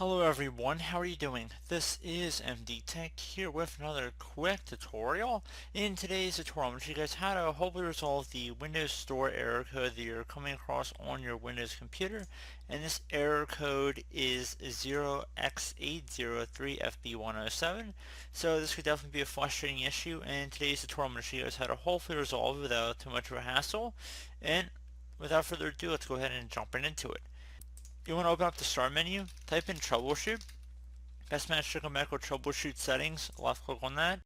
Hello everyone, how are you doing? This is MD Tech here with another quick tutorial. In today's tutorial, I'm going to show you guys how to hopefully resolve the Windows Store error code that you're coming across on your Windows computer. And this error code is 0x803FB107. So this could definitely be a frustrating issue. And in today's tutorial, I'm going to show you guys how to hopefully resolve it without too much of a hassle. And without further ado, let's go ahead and jump right into it. You want to open up the start menu, type in troubleshoot. Best match to come back with troubleshoot settings. Left click on that.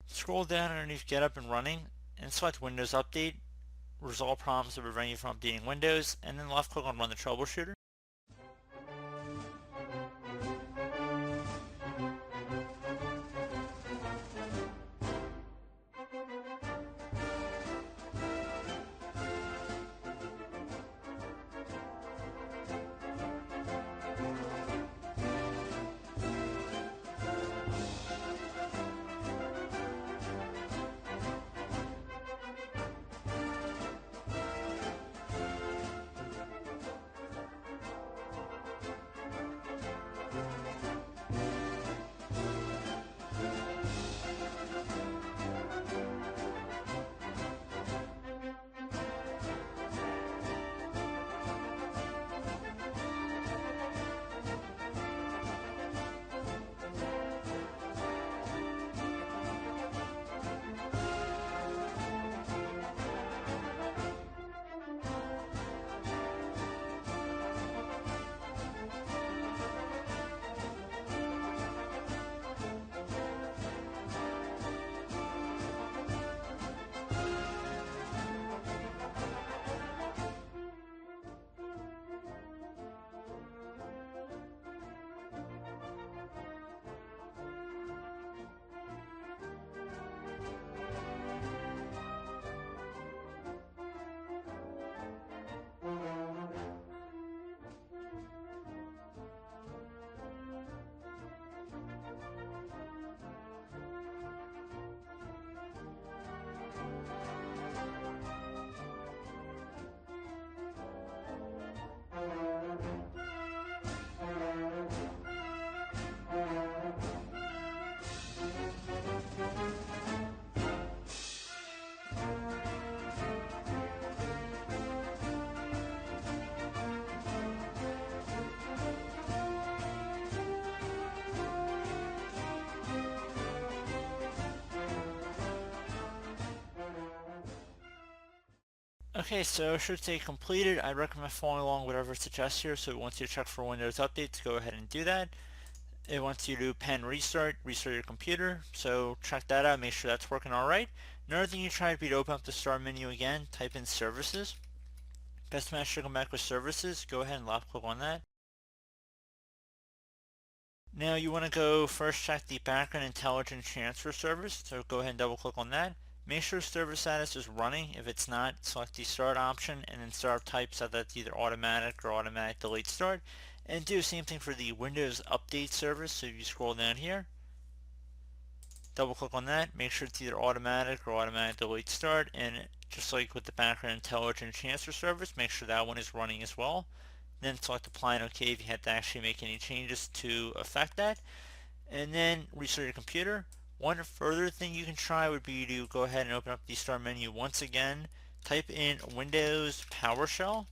Scroll down underneath get up and running and select Windows Update. Resolve problems that prevent you from updating Windows, and then left click on run the troubleshooter. Okay, so it should say completed. I recommend following along whatever it suggests here. So once you check for Windows updates, go ahead and do that. It wants you to pen restart your computer. So check that out, make sure that's working alright. Another thing you try to be to open up the start menu again, type in services. Best match should come back with services. Go ahead and left click on that. Now you want to go first check the background intelligence transfer service. So go ahead and double click on that. Make sure service status is running. If it's not, select the start option and then startup type so that's either automatic or automatic delete start. And do the same thing for the Windows Update service. So if you scroll down here, double click on that, make sure it's either automatic or automatic delete start, and just like with the background intelligence transfer service, make sure that one is running as well. Then select apply and OK if you had to actually make any changes to affect that, and then restart your computer. One further thing you can try would be to go ahead and open up the start menu once again, type in Windows PowerShell.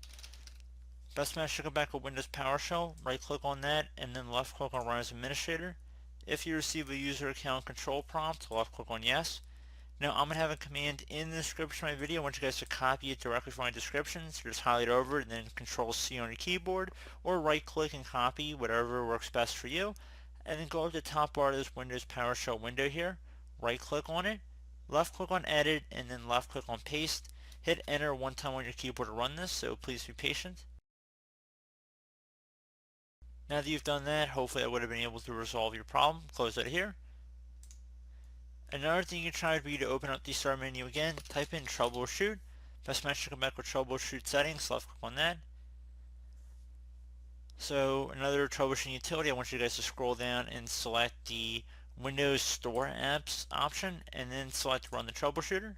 Best match should go back with Windows PowerShell, right click on that, and then left click on Run as Administrator. If you receive a user account control prompt, left click on yes. Now I'm going to have a command in the description of my video. I want you guys to copy it directly from my description. So just highlight over it and then Control C on your keyboard, or right click and copy, whatever works best for you. And then go to the top bar of this Windows PowerShell window here, right click on it, left click on edit, and then left click on paste. Hit enter one time on your keyboard to run this, so please be patient. Now that you've done that, hopefully I would have been able to resolve your problem. Close that here. Another thing you can try would be to open up the start menu again, type in troubleshoot. Best match to come back with troubleshoot settings, left click on that. So another troubleshooting utility, I want you guys to scroll down and select the Windows Store Apps option, and then select Run the Troubleshooter.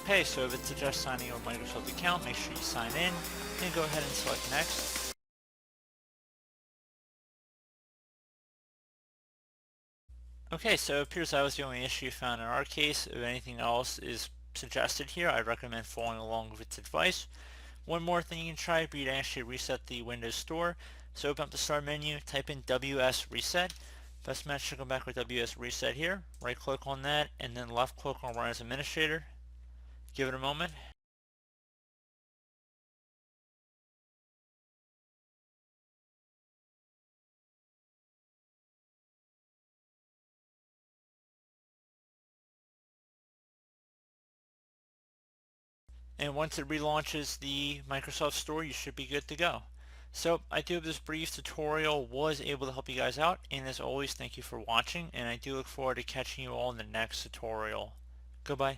pay. So if it suggests signing up with Microsoft account, make sure you sign in, then go ahead and select next. Okay, so it appears that was the only issue found in our case. If anything else is suggested here, I recommend following along with its advice. One more thing you can try would be to actually reset the Windows Store. So open up the Start menu, type in WS Reset. Best match to come back with WS Reset here. Right click on that and then left click on Run as Administrator. Give it a moment. And once it relaunches the Microsoft Store, you should be good to go. So I do hope this brief tutorial was able to help you guys out, and as always, thank you for watching, and I do look forward to catching you all in the next tutorial. Goodbye.